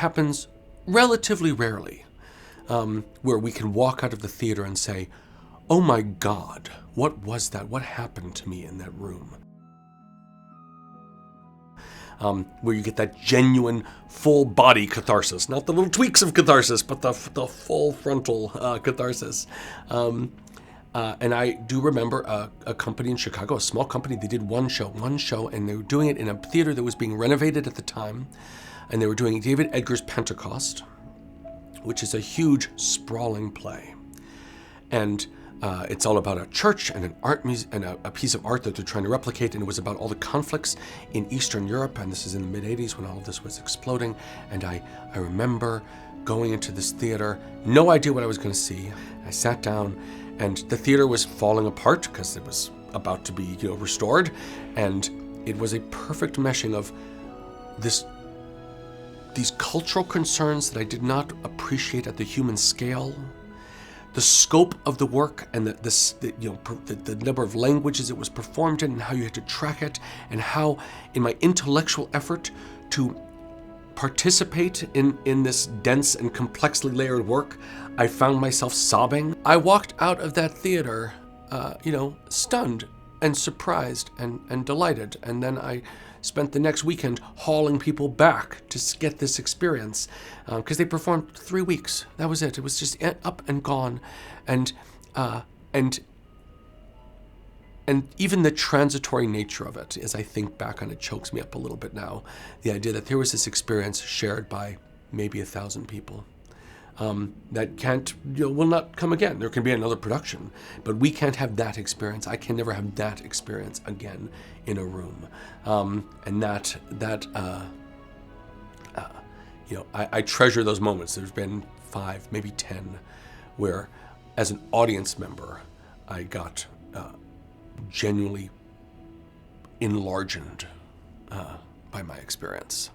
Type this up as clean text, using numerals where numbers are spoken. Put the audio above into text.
happens relatively rarely, where we can walk out of the theater and say, oh my God, what was that? What happened to me in that room? Where you get that genuine full body catharsis, not the little tweaks of catharsis, but the full frontal catharsis. And I do remember a company in Chicago, a small company, they did one show, and they were doing it in a theater that was being renovated at the time. And they were doing David Edgar's Pentecost, which is a huge, sprawling play. And it's all about a church and an art and a piece of art that they're trying to replicate, and it was about all the conflicts in Eastern Europe, and this is in the mid-'80s when all of this was exploding. And I remember going into this theater, no idea what I was going to see. I sat down, and the theater was falling apart because it was about to be, restored, and it was a perfect meshing of these cultural concerns that I did not appreciate at the human scale, the scope of the work, and the number of languages it was performed in, and how you had to track it, and how, in my intellectual effort to participate in this dense and complexly layered work, I found myself sobbing. I walked out of that theater, stunned and surprised and delighted, and then I spent the next weekend hauling people back to get this experience, because they performed 3 weeks. That was it. It was just up and gone, and even the transitory nature of it, as I think back on it, chokes me up a little bit now. The idea that there was this experience shared by maybe 1,000 people. That will not come again. There can be another production, but we can't have that experience. I can never have that experience again in a room. I treasure those moments. There's been 5, maybe 10, where as an audience member, I got genuinely enlarged by my experience.